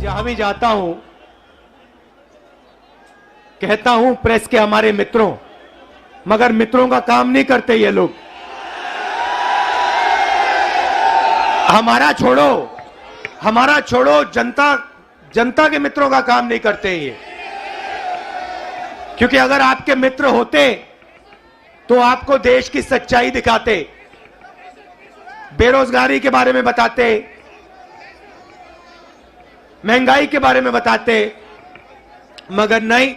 जहां भी जाता हूं कहता हूं प्रेस के हमारे मित्रों, मगर मित्रों का काम नहीं करते ये लोग। हमारा छोड़ो जनता के मित्रों का काम नहीं करते ये। क्योंकि अगर आपके मित्र होते तो आपको देश की सच्चाई दिखाते, बेरोजगारी के बारे में बताते, महंगाई के बारे में बताते, मगर नहीं,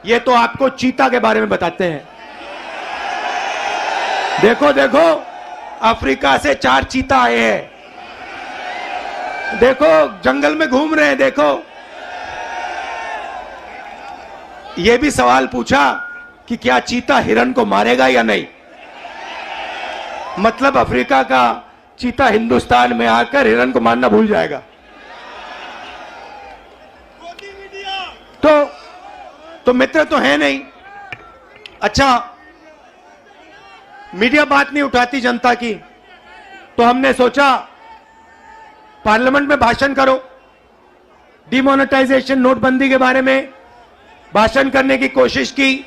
ये तो आपको चीता के बारे में बताते हैं। देखो देखो, अफ्रीका से 4 चीता आए हैं, देखो जंगल में घूम रहे हैं। देखो, ये भी सवाल पूछा कि क्या चीता हिरण को मारेगा या नहीं। मतलब अफ्रीका का चीता हिंदुस्तान में आकर हिरण को मारना भूल जाएगा। तो मित्र तो है नहीं। अच्छा, मीडिया बात नहीं उठाती जनता की, तो हमने सोचा पार्लियामेंट में भाषण करो। डिमोनेटाइजेशन, नोटबंदी के बारे में भाषण करने की कोशिश की,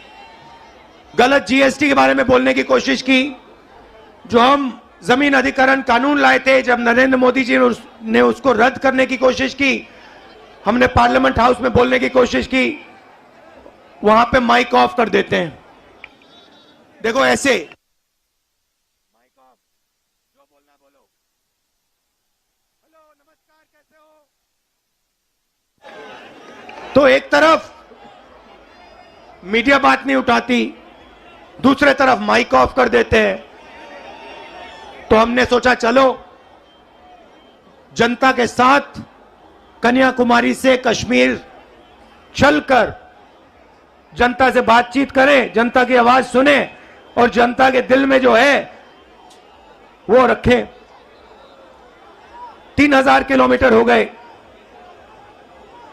गलत जीएसटी के बारे में बोलने की कोशिश की। जो हम जमीन अधिग्रहण कानून लाए थे, जब नरेंद्र मोदी जी ने उसको रद्द करने की कोशिश की, हमने पार्लियामेंट हाउस में बोलने की कोशिश की, वहां पे माइक ऑफ कर देते हैं। देखो ऐसे माइक ऑफ, जो बोलना बोलो। हेलो, नमस्कार, कैसे हो। तो एक तरफ मीडिया बात नहीं उठाती, दूसरे तरफ माइक ऑफ कर देते हैं। तो हमने सोचा चलो जनता के साथ कन्याकुमारी से कश्मीर चलकर जनता से बातचीत करें, जनता की आवाज सुने और जनता के दिल में जो है वो रखें। 3000 किलोमीटर हो गए,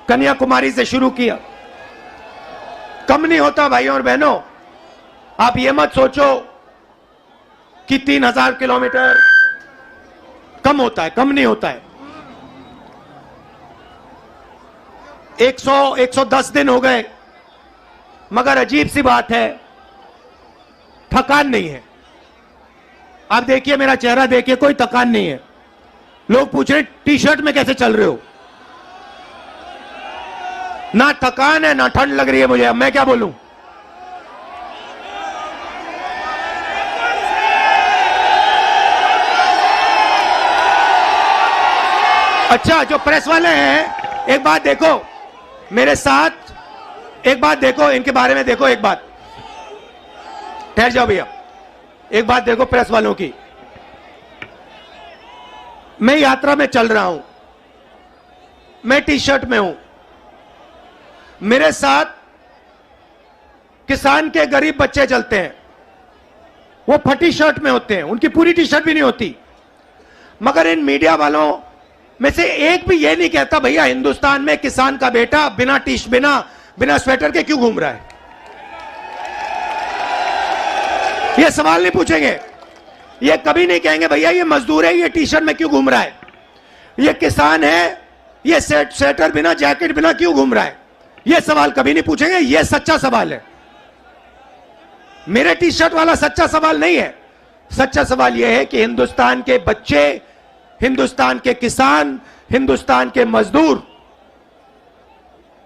कन्याकुमारी से शुरू किया। कम नहीं होता भाइयों और बहनों। आप ये मत सोचो कि 3000 किलोमीटर कम होता है, कम नहीं होता है। 110 दिन हो गए, मगर अजीब सी बात है, थकान नहीं है। आप देखिए, मेरा चेहरा देखिए, कोई थकान नहीं है। लोग पूछ रहे टी शर्ट में कैसे चल रहे हो। ना थकान है, ना ठंड लग रही है मुझे। अब मैं क्या बोलूं। अच्छा, जो प्रेस वाले हैं, एक बात देखो मेरे साथ, एक बात देखो इनके बारे में। देखो एक बात, ठहर जाओ भैया, एक बात देखो प्रेस वालों की। मैं यात्रा में चल रहा हूं, मैं टी शर्ट में हूं, मेरे साथ किसान के गरीब बच्चे चलते हैं, वो फटी शर्ट में होते हैं, उनकी पूरी टी शर्ट भी नहीं होती। मगर इन मीडिया वालों में से एक भी ये नहीं कहता भैया हिंदुस्तान में किसान का बेटा बिना स्वेटर के क्यों घूम रहा है। ये सवाल नहीं पूछेंगे, ये कभी नहीं कहेंगे भैया ये मजदूर है, ये टी शर्ट में क्यों घूम रहा है, ये किसान है, ये स्वेटर बिना, जैकेट बिना क्यों घूम रहा है। ये सवाल कभी नहीं पूछेंगे। ये सच्चा सवाल है, मेरे टी शर्ट वाला सच्चा सवाल नहीं है। सच्चा सवाल यह है कि हिंदुस्तान के बच्चे, हिंदुस्तान के किसान, हिंदुस्तान के मजदूर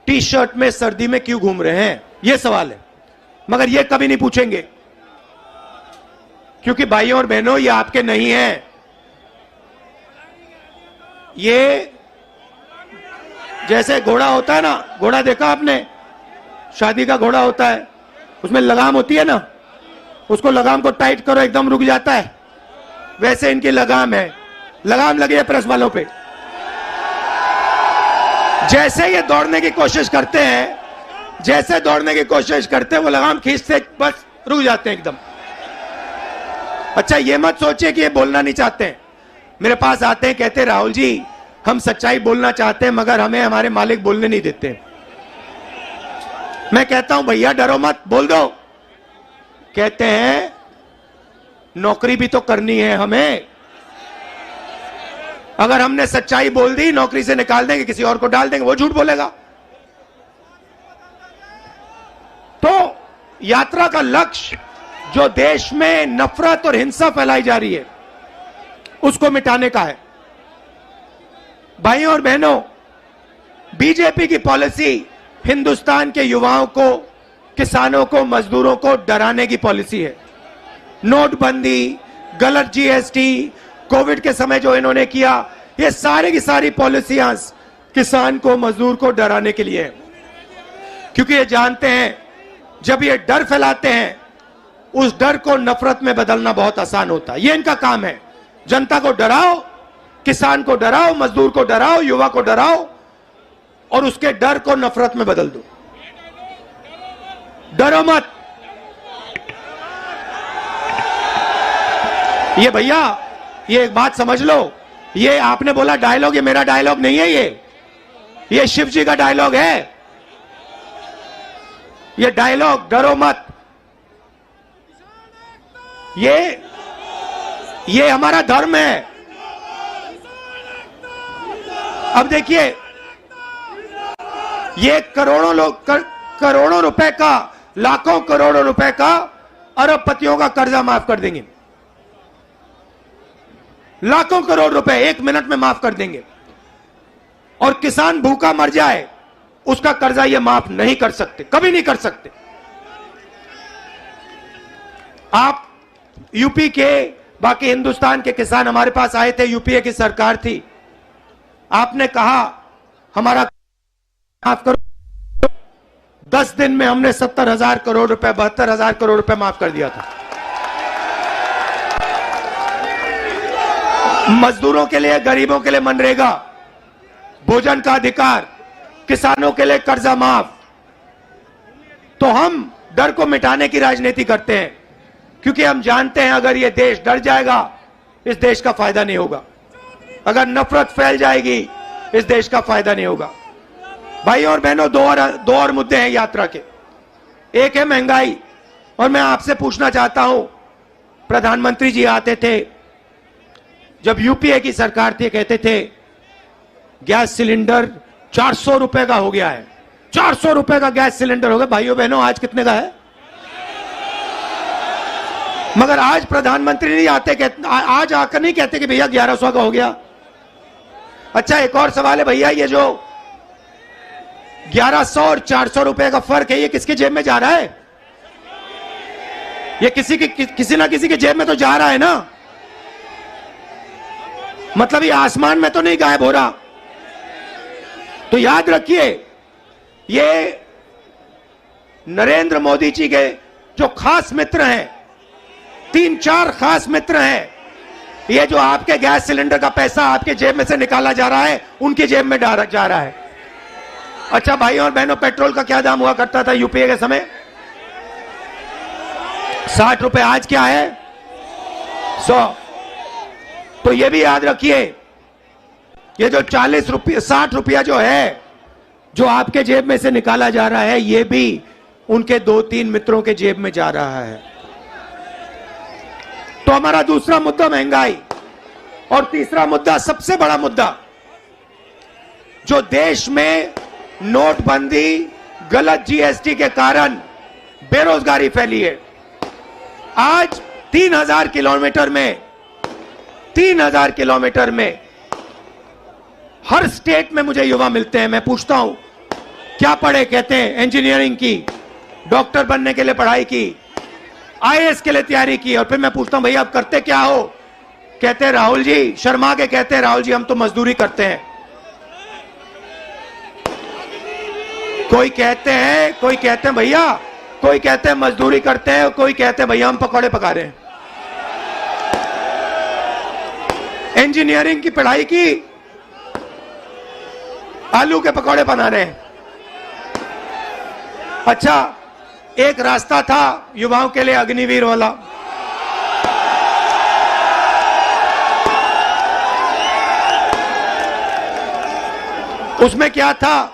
टी शर्ट में सर्दी में क्यों घूम रहे हैं, यह सवाल है। मगर यह कभी नहीं पूछेंगे, क्योंकि भाइयों और बहनों ये आपके नहीं हैं। ये जैसे घोड़ा होता है ना, घोड़ा देखा आपने, शादी का घोड़ा होता है, उसमें लगाम होती है ना, उसको लगाम को टाइट करो एकदम रुक जाता है। वैसे इनकी लगाम है, लगाम लगी है प्रेस वालों पे। जैसे ये दौड़ने की कोशिश करते हैं, जैसे दौड़ने की कोशिश करते हैं, वो लगाम खींचते बस रुक जाते हैं एकदम। अच्छा, ये मत सोचिए कि ये बोलना नहीं चाहते हैं। मेरे पास आते हैं, कहते राहुल जी हम सच्चाई बोलना चाहते हैं, मगर हमें हमारे मालिक बोलने नहीं देते। मैं कहता हूं भैया डरो मत, बोल दो। कहते हैं नौकरी भी तो करनी है हमें, अगर हमने सच्चाई बोल दी नौकरी से निकाल देंगे, किसी और को डाल देंगे, वो झूठ बोलेगा। तो यात्रा का लक्ष्य जो देश में नफरत और हिंसा फैलाई जा रही है उसको मिटाने का है। भाइयों और बहनों, बीजेपी की पॉलिसी हिंदुस्तान के युवाओं को, किसानों को, मजदूरों को डराने की पॉलिसी है। नोटबंदी, गलत जीएसटी, कोविड के समय जो इन्होंने किया, ये सारी की सारी पॉलिसियां किसान को, मजदूर को डराने के लिए है। क्योंकि ये जानते हैं जब ये डर फैलाते हैं उस डर को नफरत में बदलना बहुत आसान होता है। ये इनका काम है। जनता को डराओ, किसान को डराओ, मजदूर को डराओ, युवा को डराओ और उसके डर को नफरत में बदल दो। डरो मत। ये भैया, ये एक बात समझ लो, ये आपने बोला डायलॉग, ये मेरा डायलॉग नहीं है। ये शिव जी का डायलॉग है। ये डायलॉग डरो मत, ये हमारा धर्म है। अब देखिए, ये करोड़ों रुपए का, लाखों करोड़ों रुपए का अरबपतियों का कर्जा माफ कर देंगे। लाखों करोड़ रुपए 1 मिनट में माफ कर देंगे। और किसान भूखा मर जाए उसका कर्जा ये माफ नहीं कर सकते, कभी नहीं कर सकते। आप यूपी के, बाकी हिंदुस्तान के किसान हमारे पास आए थे, यूपीए की सरकार थी। आपने कहा हमारा माफ करो, 10 दिन में हमने 70,000 करोड़ रुपए, 72,000 करोड़ रुपए माफ कर दिया था। मजदूरों के लिए, गरीबों के लिए मनरेगा, भोजन का अधिकार, किसानों के लिए कर्जा माफ। तो हम डर को मिटाने की राजनीति करते हैं क्योंकि हम जानते हैं अगर ये देश डर जाएगा इस देश का फायदा नहीं होगा। अगर नफरत फैल जाएगी इस देश का फायदा नहीं होगा। भाइयों और बहनों, दो और मुद्दे हैं यात्रा के। एक है महंगाई, और मैं आपसे पूछना चाहता हूं, प्रधानमंत्री जी आते थे जब यूपीए की सरकार थी, कहते थे गैस सिलेंडर 400 रुपए का हो गया है। 400 रुपए का गैस सिलेंडर हो गया। भाइयों बहनों, आज कितने का है? मगर आज प्रधानमंत्री नहीं आते, आज आकर नहीं कहते कि भैया 1100 का हो गया। अच्छा, एक और सवाल है भैया, ये जो 1100 और 400 रुपए का फर्क है, ये किसके जेब में जा रहा है? ये किसी ना किसी के जेब में तो जा रहा है ना। मतलब ये आसमान में तो नहीं गायब हो रहा। तो याद रखिए, ये नरेंद्र मोदी जी के जो खास मित्र हैं, 3-4 खास मित्र हैं, ये जो आपके गैस सिलेंडर का पैसा आपके जेब में से निकाला जा रहा है, उनकी जेब में जा रहा है। अच्छा भाइयों और बहनों, पेट्रोल का क्या दाम हुआ करता था यूपीए के समय? 60 रुपए। आज क्या है? 100। तो ये भी याद रखिए, ये जो 40 रुपये, 60 रुपया जो है, जो आपके जेब में से निकाला जा रहा है, ये भी उनके 2-3 मित्रों के जेब में जा रहा है। तो हमारा दूसरा मुद्दा महंगाई, और तीसरा मुद्दा, सबसे बड़ा मुद्दा, जो देश में नोटबंदी, गलत जीएसटी के कारण बेरोजगारी फैली है। आज 3,000 किलोमीटर में हर स्टेट में मुझे युवा मिलते हैं। मैं पूछता हूं क्या पढ़े? कहते हैं इंजीनियरिंग की, डॉक्टर बनने के लिए पढ़ाई की, आईएएस के लिए तैयारी की। और फिर मैं पूछता हूं भैया आप करते क्या हो? कहते हैं राहुल जी, शर्मा के कहते हैं राहुल जी हम तो मजदूरी करते हैं। कोई कहते हैं भैया, कोई कहते हैं मजदूरी करते हैं, कोई कहते हैं भैया हम पकौड़े पका रहे हैं। इंजीनियरिंग की पढ़ाई की, आलू के पकौड़े बना रहे हैं। अच्छा, एक रास्ता था युवाओं के लिए अग्निवीर वाला, उसमें क्या था?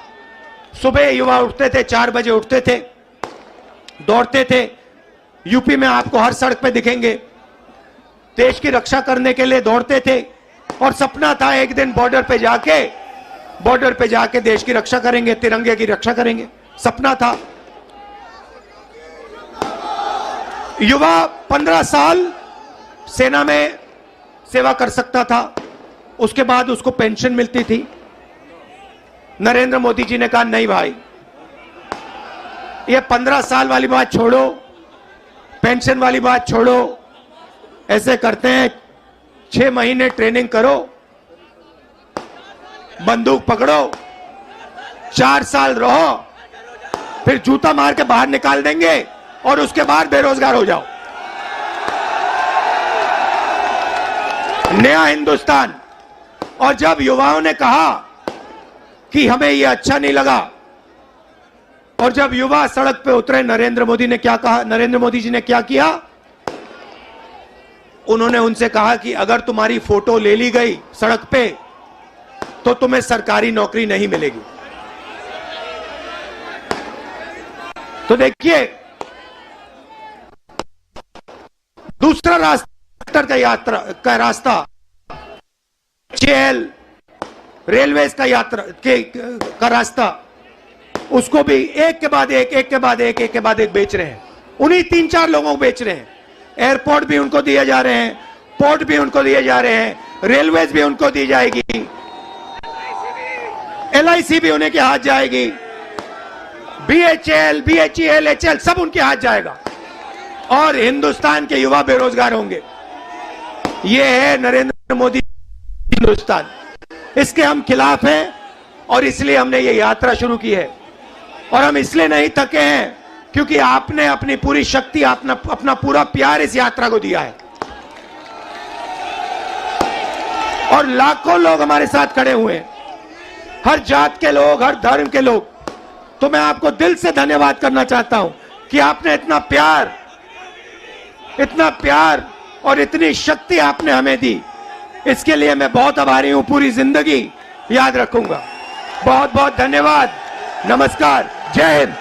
सुबह युवा उठते थे, 4 बजे उठते थे, दौड़ते थे। यूपी में आपको हर सड़क पे दिखेंगे, देश की रक्षा करने के लिए दौड़ते थे। और सपना था एक दिन बॉर्डर पे जाके देश की रक्षा करेंगे, तिरंगे की रक्षा करेंगे, सपना था। युवा 15 साल सेना में सेवा कर सकता था, उसके बाद उसको पेंशन मिलती थी। नरेंद्र मोदी जी ने कहा नहीं भाई, ये 15 साल वाली बात छोड़ो, पेंशन वाली बात छोड़ो, ऐसे करते हैं 6 महीने ट्रेनिंग करो, बंदूक पकड़ो, 4 साल रहो, फिर जूता मार के बाहर निकाल देंगे और उसके बाद बेरोजगार हो जाओ। नया हिंदुस्तान। और जब युवाओं ने कहा कि हमें यह अच्छा नहीं लगा, और जब युवा सड़क पे उतरे, नरेंद्र मोदी ने क्या कहा? नरेंद्र मोदी जी ने क्या किया? उन्होंने उनसे कहा कि अगर तुम्हारी फोटो ले ली गई सड़क पे तो तुम्हें सरकारी नौकरी नहीं मिलेगी। तो देखिए, दूसरा रास्ता का रास्ता जेल, रेलवेज का रास्ता, उसको भी एक के बाद एक बेच रहे हैं। उन्हीं 3-4 लोगों को बेच रहे हैं। एयरपोर्ट भी उनको दिए जा रहे हैं, पोर्ट भी उनको दिए जा रहे हैं, रेलवेज भी उनको दी जाएगी, LIC भी उन्हें के हाथ जाएगी, BHL, BHEL, HL सब उनके हाथ जाएगा और हिंदुस्तान के युवा बेरोजगार होंगे। ये है नरेंद्र मोदी हिंदुस्तान। इसके हम खिलाफ हैं और इसलिए हमने ये यात्रा शुरू की है। और हम इसलिए नहीं थके हैं क्योंकि आपने अपनी पूरी शक्ति, अपना पूरा प्यार इस यात्रा को दिया है और लाखों लोग हमारे साथ खड़े हुए हैं, हर जात के लोग, हर धर्म के लोग। तो मैं आपको दिल से धन्यवाद करना चाहता हूं कि आपने इतना प्यार और इतनी शक्ति आपने हमें दी। इसके लिए मैं बहुत आभारी हूं, पूरी जिंदगी याद रखूंगा। बहुत बहुत धन्यवाद। नमस्कार। जय हिंद।